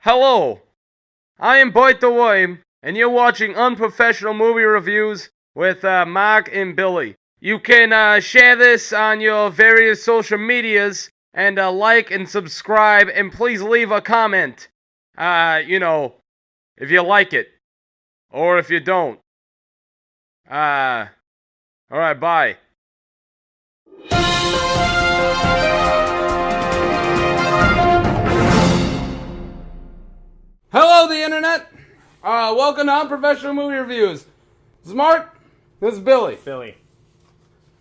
Hello, I am Boyd the Worm, and you're watching Unprofessional Movie Reviews with Mark and Billy. You can share this on your various social medias, and like and subscribe, and please leave a comment. If you like it, or if you don't. Alright, bye. Hello, the internet. Welcome to Unprofessional Movie Reviews. This is Mark. This is Billy. Billy.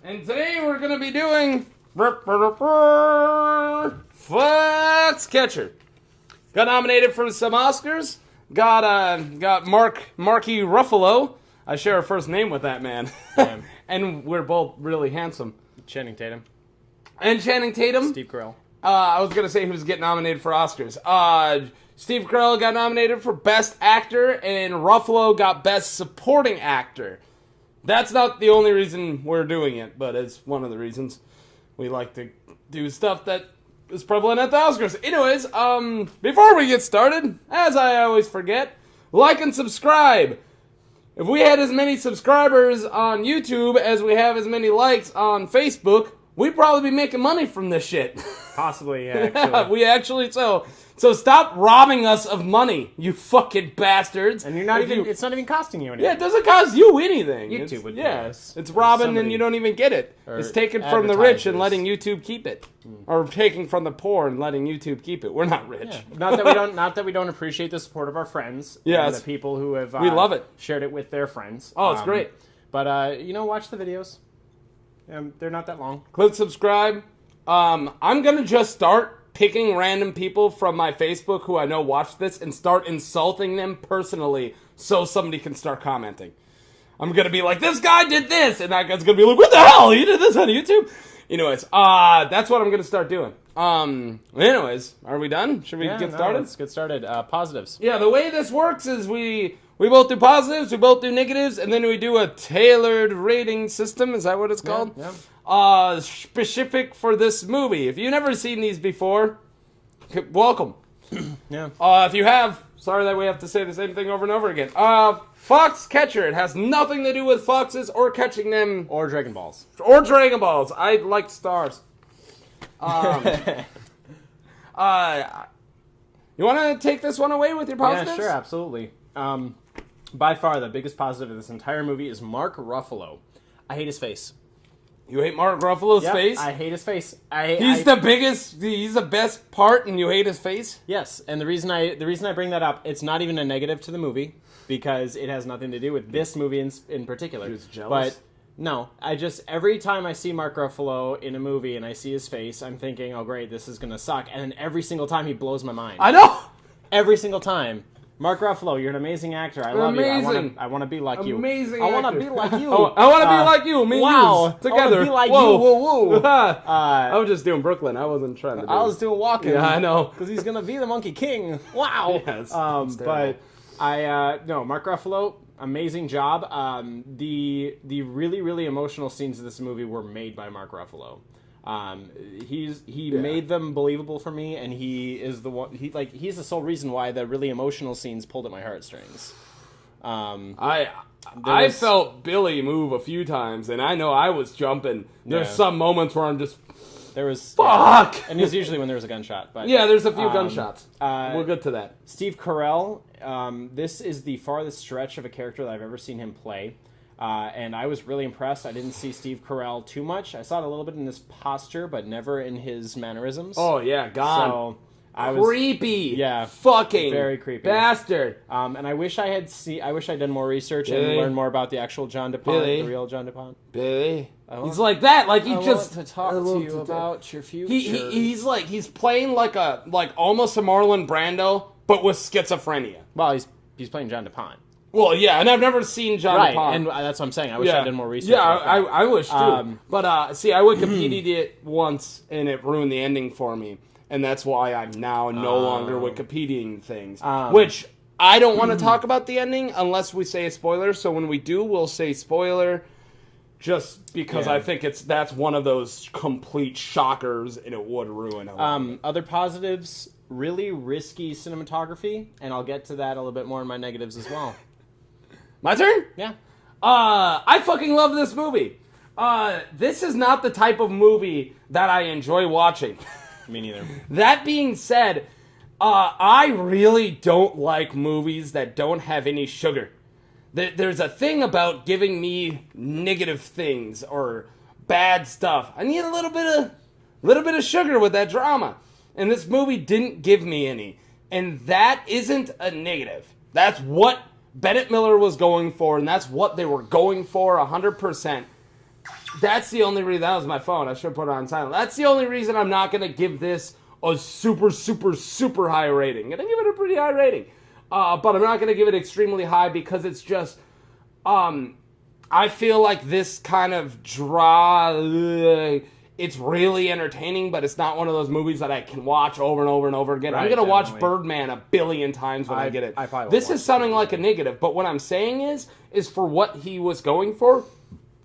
And today we're going to be doing Foxcatcher. Got nominated for some Oscars. Got Marky Ruffalo. I share a first name with that man. And we're both really handsome. Channing Tatum. And Channing Tatum. Steve Carell. I was going to say who's getting nominated for Oscars. Steve Carell got nominated for Best Actor, and Ruffalo got Best Supporting Actor. That's not the only reason we're doing it, but it's one of the reasons we like to do stuff that is prevalent at the Oscars. Anyways, before we get started, as I always forget, like and subscribe. If we had as many subscribers on YouTube as we have as many likes on Facebook, we'd probably be making money from this shit. Possibly, yeah, actually. We actually, so stop robbing us of money, you fucking bastards. And you're not it's not even costing you anything. Yeah, it doesn't cost you anything. YouTube would do this. It's robbing and you don't even get it. It's taken from the rich and letting YouTube keep it. Or taking from the poor and letting YouTube keep it. We're not rich. Yeah. Not that we don't appreciate the support of our friends. Yes. And the people who have we love it. Shared it with their friends. Oh, it's great. But, watch the videos. They're not that long. Click subscribe. I'm going to just start picking random people from my Facebook who I know watch this and start insulting them personally so somebody can start commenting. I'm going to be like, this guy did this, and that guy's going to be like, what the hell? You did this on YouTube? Anyways, that's what I'm going to start doing. Anyways, are we done? Should we get started? Let's get started. Positives. Yeah, the way this works is we both do positives, we both do negatives, and then we do a tailored rating system. Is that what it's called? Yeah. Specific for this movie. If you've never seen these before, welcome. Yeah. If you have, sorry that we have to say the same thing over and over again. Foxcatcher. It has nothing to do with foxes or catching them. Or Dragon Balls. Or Dragon Balls. I like stars. You want to take this one away with your positives? Yeah, sure, absolutely. By far, the biggest positive of this entire movie is Mark Ruffalo. I hate his face. You hate Mark Ruffalo's face? I hate his face. He's the best part, and you hate his face? Yes, and the reason I bring that up, it's not even a negative to the movie, because it has nothing to do with this movie in particular. He was jealous? But, no, every time I see Mark Ruffalo in a movie and I see his face, I'm thinking, oh great, this is gonna suck, and then every single time he blows my mind. I know! Every single time. Mark Ruffalo, you're an amazing actor. I love amazing. you. I want to be like you. Amazing I want actor. to be like you. I want to be like you. Me wow. and you together. I want to be like Whoa. you. Whoa, whoa. I was just doing Brooklyn. I wasn't trying to do I was doing walking. Yeah, I know. Because he's going to be the Monkey King. Wow. Yes, but Mark Ruffalo, amazing job. The really, really emotional scenes of this movie were made by Mark Ruffalo. He made them believable for me, and he is the one. He's the sole reason why the really emotional scenes pulled at my heartstrings. I felt Billy move a few times, and I know I was jumping. There's some moments where I'm just fuck, and it's usually when there's a gunshot. But yeah, there's a few gunshots. We'll get to that. Steve Carell. This is the farthest stretch of a character that I've ever seen him play. And I was really impressed. I didn't see Steve Carell too much. I saw it a little bit in his posture, but never in his mannerisms. Oh, yeah, God. So creepy. Yeah. Fucking. Very creepy. Bastard. And I wish I'd done more research and learned more about the actual John DuPont, the real John DuPont. Billy. He's like that. Like, he just. Want to talk to you about your future. He's playing like almost a Marlon Brando, but with schizophrenia. Well, he's playing John DuPont. Well, yeah, and I've never seen John DuPont. And that's what I'm saying. I wish I did more research. Yeah, I wish too. But I Wikipedia'd it once, and it ruined the ending for me, and that's why I'm now no longer Wikipediaing things. Which I don't want to talk about the ending unless we say a spoiler. So when we do, we'll say spoiler, just because I think that's one of those complete shockers, and it would ruin a lot. Other positives. really risky cinematography, and I'll get to that a little bit more in my negatives as well. My turn? Yeah. I fucking love this movie. This is not the type of movie that I enjoy watching. Me neither. That being said, I really don't like movies that don't have any sugar. There's a thing about giving me negative things or bad stuff. I need a little bit of sugar with that drama. And this movie didn't give me any. And that isn't a negative. That's what Bennett Miller was going for, and that's what they were going for 100%. That's the only reason. That was my phone. I should put it on silent. That's the only reason I'm not going to give this a super, super, super high rating. I'm going to give it a pretty high rating. But I'm not going to give it extremely high because it's just... I feel like this kind of it's really entertaining, but it's not one of those movies that I can watch over and over and over again. Right, I'm going to watch definitely. Birdman a billion times when I get it. I probably won't This watch is sounding it. like a negative, but what I'm saying is for what he was going for,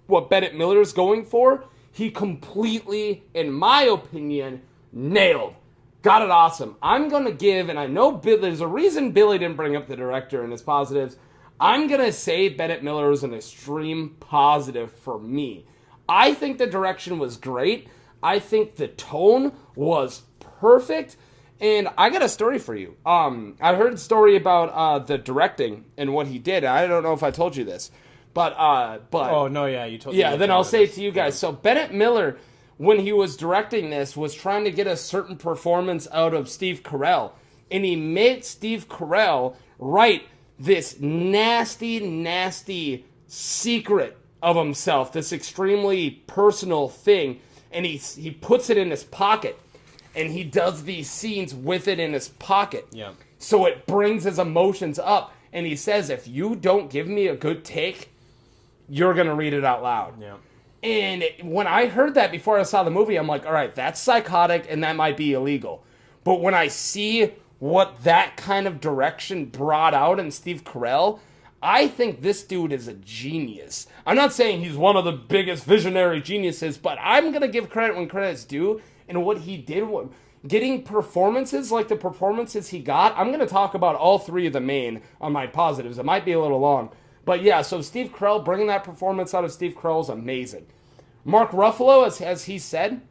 what Bennett Miller's going for, he completely, in my opinion, nailed. Got it awesome. I'm going to give, and I know there's a reason Billy didn't bring up the director and his positives. I'm going to say Bennett Miller is an extreme positive for me. I think the direction was great. I think the tone was perfect. And I got a story for you. I heard a story about the directing and what he did. I don't know if I told you this. But Oh, no, yeah, you told me. yeah, then I'll say it to you guys. So Bennett Miller, when he was directing this, was trying to get a certain performance out of Steve Carell. And he made Steve Carell write this nasty, nasty secret of himself, this extremely personal thing, and he puts it in his pocket, and he does these scenes with it in his pocket. Yeah. So it brings his emotions up, and he says, if you don't give me a good take, you're going to read it out loud. Yeah. And when I heard that before I saw the movie, I'm like, all right, that's psychotic, and that might be illegal. But when I see what that kind of direction brought out in Steve Carell, I think this dude is a genius. I'm not saying he's one of the biggest visionary geniuses, but I'm going to give credit when credit's due. And what he did, getting performances like the performances he got, I'm going to talk about all three of the main on my positives. It might be a little long. But yeah, so Steve Carell, bringing that performance out of Steve Carell is amazing. Mark Ruffalo, as he said,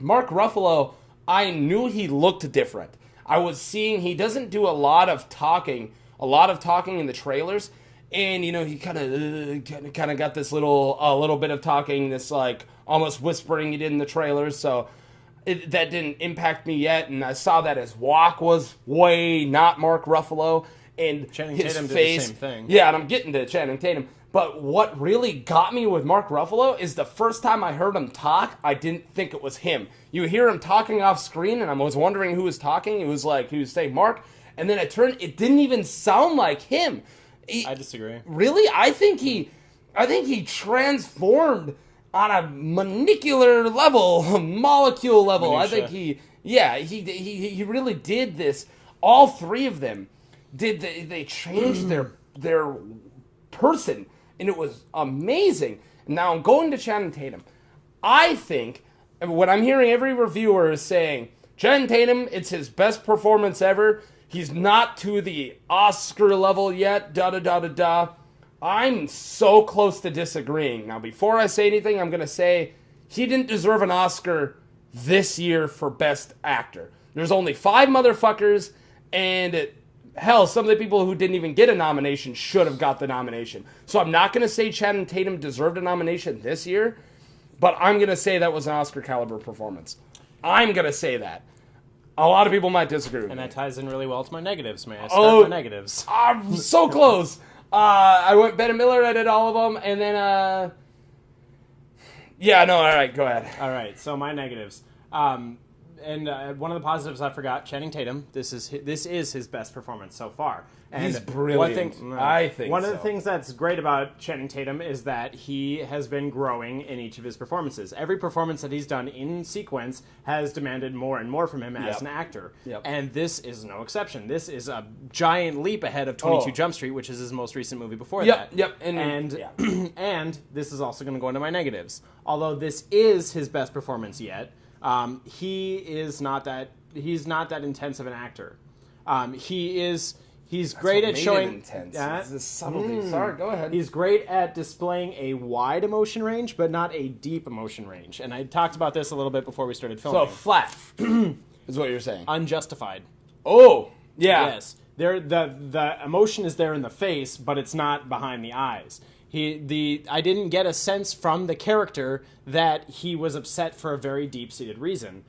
Mark Ruffalo, I knew he looked different. I was seeing he doesn't do a lot of talking in the trailers, and you know he kind of got this little bit of talking, this like almost whispering he did in the trailers. So that didn't impact me yet, and I saw that his walk was way not Mark Ruffalo, and Channing his Tatum face. did the same thing. Yeah, and I'm getting to Channing Tatum. But what really got me with Mark Ruffalo is the first time I heard him talk, I didn't think it was him. You hear him talking off screen, and I was wondering who was talking. It was like, he was saying Mark, and then it didn't even sound like him. I disagree. Really? I think he transformed on a molecular level, molecule level. Minutia. I think he really did this. All three of them they changed their person, and it was amazing. Now I'm going to Channing Tatum. I think what I'm hearing every reviewer is saying, Channing Tatum, it's his best performance ever. He's not to the Oscar level yet, da-da-da-da-da. I'm so close to disagreeing. Now, before I say anything, I'm going to say he didn't deserve an Oscar this year for Best Actor. There's only 5 motherfuckers, and hell, some of the people who didn't even get a nomination should have got the nomination. So I'm not going to say Channing Tatum deserved a nomination this year, but I'm going to say that was an Oscar-caliber performance. I'm going to say that. A lot of people might disagree with me. And that ties in really well to my negatives. May I start my negatives? I'm so close. I went Bennett Miller, I did all of them, and then, all right, go ahead. All right, so my negatives. And one of the positives I forgot, Channing Tatum. This is his best performance so far. And He's brilliant. I think one of the so. things that's great about Channing Tatum is that he has been growing in each of his performances. Every performance that he's done in sequence has demanded more and more from him as an actor. Yep. And this is no exception. This is a giant leap ahead of 22 Jump Street, which is his most recent movie before that. Yep. And this is also going to go into my negatives. Although this is his best performance yet, he is not that that intense of an actor. He's great at showing intense. It's the subtlety. Sorry, go ahead. He's great at displaying a wide emotion range, but not a deep emotion range. And I talked about this a little bit before we started filming. So flat is what you're saying. Unjustified. Oh, yeah. Yes. The emotion is there in the face, but it's not behind the eyes. I didn't get a sense from the character that he was upset for a very deep-seated reason.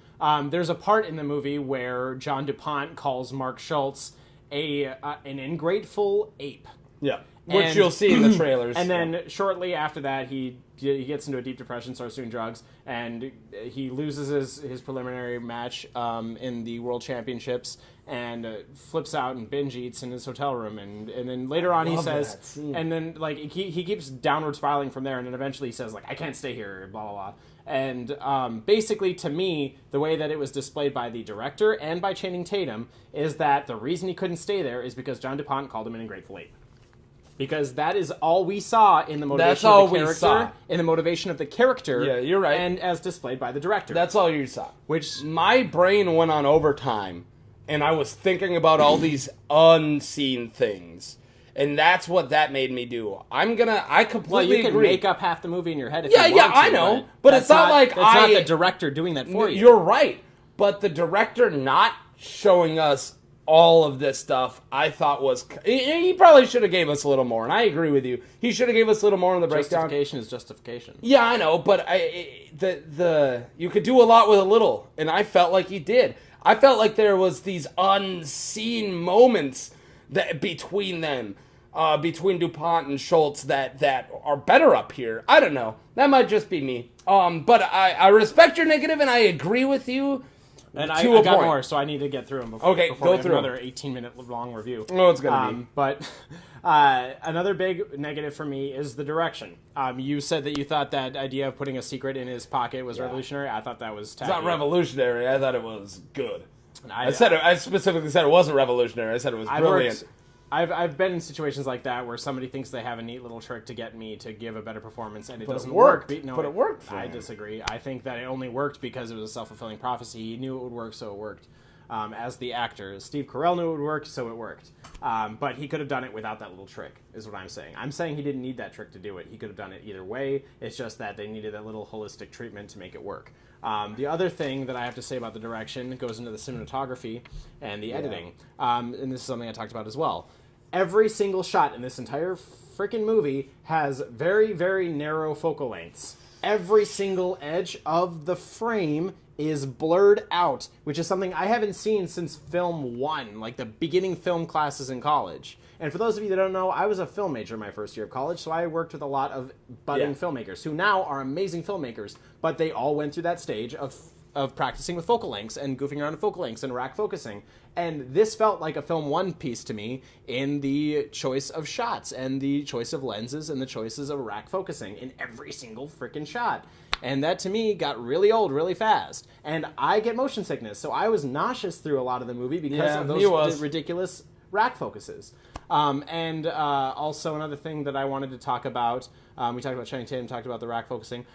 There's a part in the movie where John DuPont calls Mark Schultz an ungrateful ape. Yeah. Which you'll see in the trailers. And then shortly after that, he gets into a deep depression, starts doing drugs, and he loses his preliminary match in the World Championships and flips out and binge eats in his hotel room. And then later on he says, and then like he keeps downward spiraling from there, and then eventually he says, like, I can't stay here, blah, blah, blah. And basically, to me, the way that it was displayed by the director and by Channing Tatum is that the reason he couldn't stay there is because John DuPont called him an ungrateful ape. Because that is all we saw in the motivation of the character. In the motivation of the character. Yeah, you're right. And as displayed by the director. That's all you saw. Which my brain went on overtime, and I was thinking about all these unseen things. And that's what that made me do. I completely you can agree. make up half the movie in your head if yeah, you want to. I know. But it's not like it's not the director doing that for you. You're right. But the director not showing us all of this stuff, I thought was... He probably should have gave us a little more, and I agree with you. He should have gave us a little more in the breakdown. Justification is justification. Yeah, I know, but you could do a lot with a little, and I felt like he did. I felt like there was these unseen moments that between them, between DuPont and Schultz that are better up here. I don't know. That might just be me. But I respect your negative, and I agree with you. And I got more, so I need to get through them before we have another 18-minute long review. Oh, it's going to be. But another big negative for me is the direction. You said that you thought that idea of putting a secret in his pocket was revolutionary. I thought that was tacky. It's not revolutionary. I thought it was good. I specifically said it wasn't revolutionary. I said it was brilliant. I've been in situations like that where somebody thinks they have a neat little trick to get me to give a better performance, and it doesn't work. But it worked for I him. disagree. I think that it only worked because it was a self-fulfilling prophecy. He knew it would work, so it worked. As the actor, Steve Carell knew it would work, so it worked. But he could have done it without that little trick, is what I'm saying. I'm saying he didn't need that trick to do it. He could have done it either way. It's just that they needed that little holistic treatment to make it work. The other thing that I have to say about the direction goes into the cinematography and the editing. And this is something I talked about as well. Every single shot in this entire freaking movie has very, very narrow focal lengths. Every single edge of the frame is blurred out, which is something I haven't seen since film 1, like the beginning film classes in college. And for those of you that don't know, I was a film major my first year of college, so I worked with a lot of budding filmmakers who now are amazing filmmakers, but they all went through that stage of practicing with focal lengths and goofing around with focal lengths and rack focusing. And this felt like a film 1 piece to me in the choice of shots and the choice of lenses and the choices of rack focusing in every single freaking shot. And that to me got really old really fast. And I get motion sickness, so I was nauseous through a lot of the movie because of those ridiculous rack focuses. Also another thing that I wanted to talk about, we talked about Channing Tatum, talked about the rack focusing.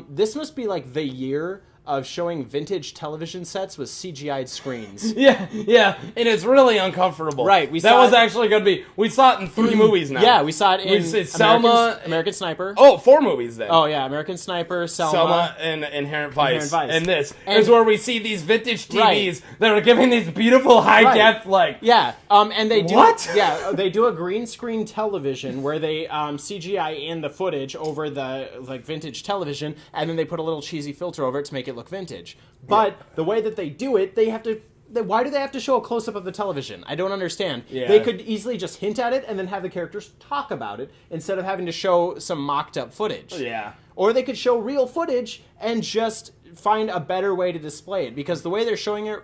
This must be like the year of showing vintage television sets with CGI'd screens. Yeah, and it's really uncomfortable. Right, we saw it in 3 movies now. Yeah, we saw it in Selma, American Sniper. Oh, 4 movies then. Oh yeah, American Sniper, Selma and Inherent Vice. And this is where we see these vintage TVs that are giving these beautiful high def and they do what? Yeah, they do a green screen television where they CGI in the footage over the vintage television, and then they put a little cheesy filter over it to make it look vintage. But the way that they do it, why do they have to show a close-up of the television? I don't understand. Yeah. They could easily just hint at it and then have the characters talk about it instead of having to show some mocked-up footage. Yeah. Or they could show real footage and just find a better way to display it. Because the way they're showing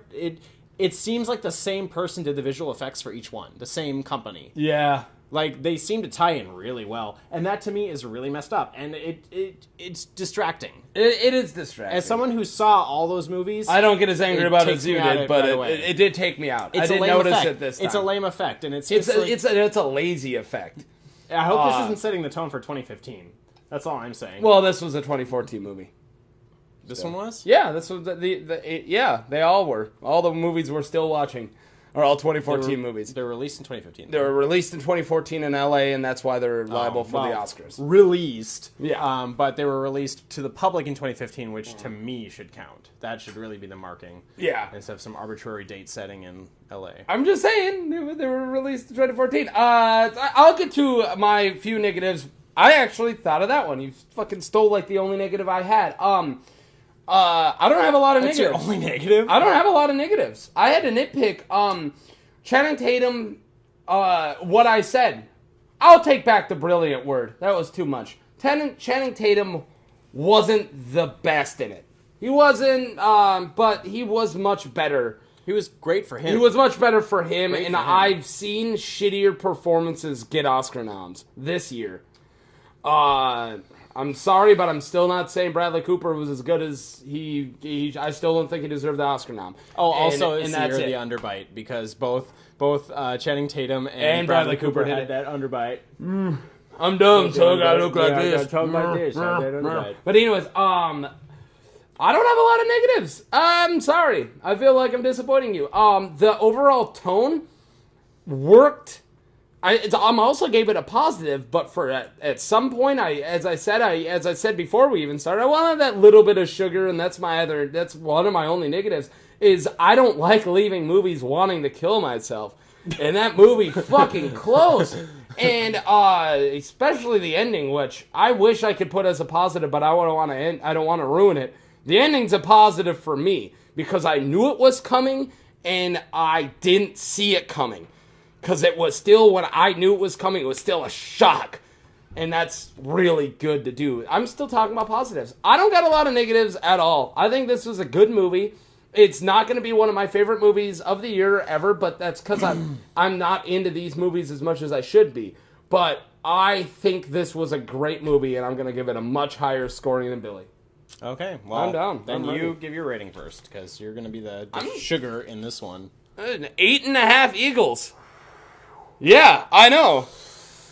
it seems like the same person did the visual effects for each one. The same company. Yeah. Like, they seem to tie in really well. And that, to me, is really messed up. And it's distracting. It is distracting. As someone who saw all those movies... I don't get as angry about it as you did, but it did take me out. I didn't notice it this time. It's a lame effect, and it's a lazy effect. I hope this isn't setting the tone for 2015. That's all I'm saying. Well, this was a 2014 movie. This one was? Yeah, this was yeah, they all were. All the movies we're still watching are all 2014 movies. They were released in 2015. They were released in 2014 in LA, and that's why they're liable for the Oscars. Released. Yeah. But they were released to the public in 2015, which to me should count. That should really be the marking. Yeah. Instead of some arbitrary date setting in LA. I'm just saying, they were released in 2014. I'll get to my few negatives. I actually thought of that one. You fucking stole like the only negative I had. I don't have a lot of negatives. That's your only negative? I don't have a lot of negatives. I had to nitpick. Channing Tatum, what I said. I'll take back the brilliant word. That was too much. Channing Tatum wasn't the best in it. He wasn't, but he was much better. He was great for him. He was much better for him, Great and for him. I've seen shittier performances get Oscar noms this year. I'm sorry, but I'm still not saying Bradley Cooper was as good as he I still don't think he deserved the Oscar nom. Oh, also, it's and the year of the underbite, because both Channing Tatum and Bradley Cooper Cooper had that underbite. I'm dumb, so I gotta look like I this. gotta talk like this. I had that underbite. But anyways, I don't have a lot of negatives. I'm sorry. I feel like I'm disappointing you. The overall tone worked. I'm also gave it a positive, but for at some point, as I said before we even started, I wanted that little bit of sugar, and that's one of my only negatives. Is I don't like leaving movies wanting to kill myself, and that movie fucking close. And especially the ending, which I wish I could put as a positive, but I don't want to ruin it. The ending's a positive for me because I knew it was coming and I didn't see it coming. Because it was still, when I knew it was coming, it was still a shock. And that's really good to do. I'm still talking about positives. I don't got a lot of negatives at all. I think this was a good movie. It's not going to be one of my favorite movies of the year ever, but that's because I'm not into these movies as much as I should be. But I think this was a great movie, and I'm going to give it a much higher scoring than Billy. Okay, well, I'm down. Then I'm you ready. give your rating first, because you're going to be the sugar in this one. An 8.5 Eagles. Yeah, I know.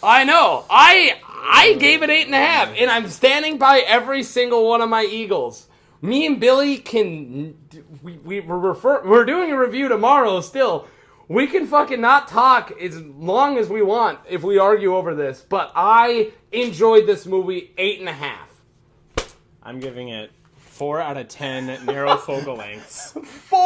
I gave it 8.5, and I'm standing by every single one of my Eagles. Me and Billy can. We're doing a review tomorrow. Still, we can fucking not talk as long as we want if we argue over this. But I enjoyed this movie 8.5. I'm giving it 4 out of 10 narrow focal lengths. 4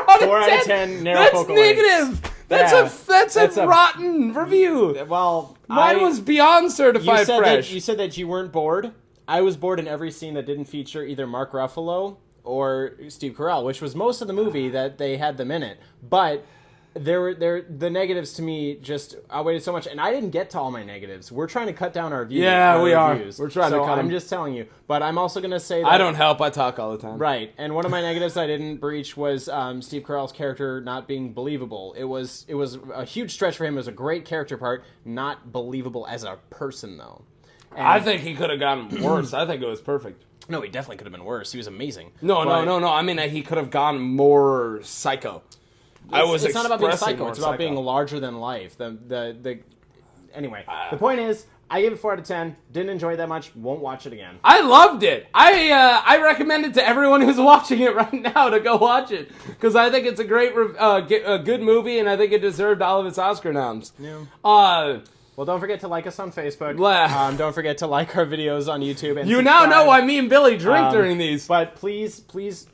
out of 10 narrow focal lengths. That's negative. That's a rotten review. Well, mine was beyond certified fresh. You said that you weren't bored. I was bored in every scene that didn't feature either Mark Ruffalo or Steve Carell, which was most of the movie that they had them in it. But the negatives to me just outweighed so much, and I didn't get to all my negatives. We're trying to cut down our views. Yeah, we are. Reviews. We're trying to cut them. I'm just telling you. But I'm also going to say that I don't help. I talk all the time. Right, and one of my negatives I didn't breach was Steve Carell's character not being believable. It was a huge stretch for him. It was a great character part, not believable as a person, though. And I think he could have gotten worse. I think it was perfect. No, he definitely could have been worse. He was amazing. No. I mean, he could have gone more psycho. It's not about being psycho. more It's about being psycho. larger than life. Anyway, the point is, I gave it 4 out of 10. Didn't enjoy it that much. Won't watch it again. I loved it. I recommend it to everyone who's watching it right now to go watch it because I think it's a great, a good movie, and I think it deserved all of its Oscar noms. Yeah. Well, don't forget to like us on Facebook. Don't forget to like our videos on YouTube. And you subscribe. now know why me and Billy drink during these. But please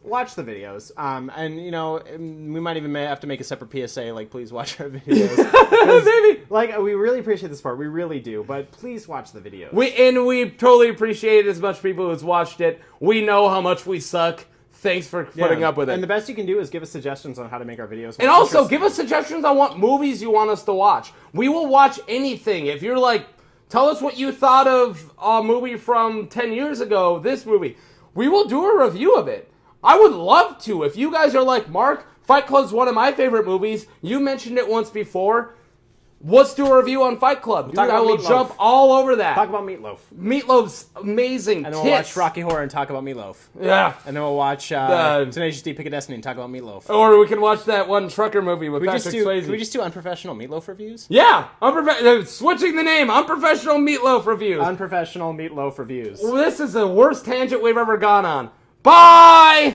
watch the videos. And, we might even have to make a separate PSA, please watch our videos. Maybe. We really appreciate the support. We really do. But please watch the videos. We totally appreciate it as much people who's watched it. We know how much we suck. Thanks for putting up with it. And the best you can do is give us suggestions on how to make our videos more And also, interesting. give us suggestions on what movies you want us to watch. We will watch anything. If you're tell us what you thought of a movie from 10 years ago, this movie. We will do a review of it. I would love to. If you guys are like, Mark, Fight Club's one of my favorite movies. You mentioned it once before. Let's do a review on Fight Club. Dude, I will jump all over that. Talk about Meatloaf. Meatloaf's amazing. And then we'll watch Rocky Horror and talk about Meatloaf. Yeah. And then we'll watch Tenacious D, Pick a Destiny and talk about Meatloaf. Or we can watch that one trucker movie with Patrick Swayze. Can we just do unprofessional Meatloaf reviews? Yeah. Switching the name. Unprofessional Meatloaf Reviews. Unprofessional Meatloaf reviews. This is the worst tangent we've ever gone on. Bye!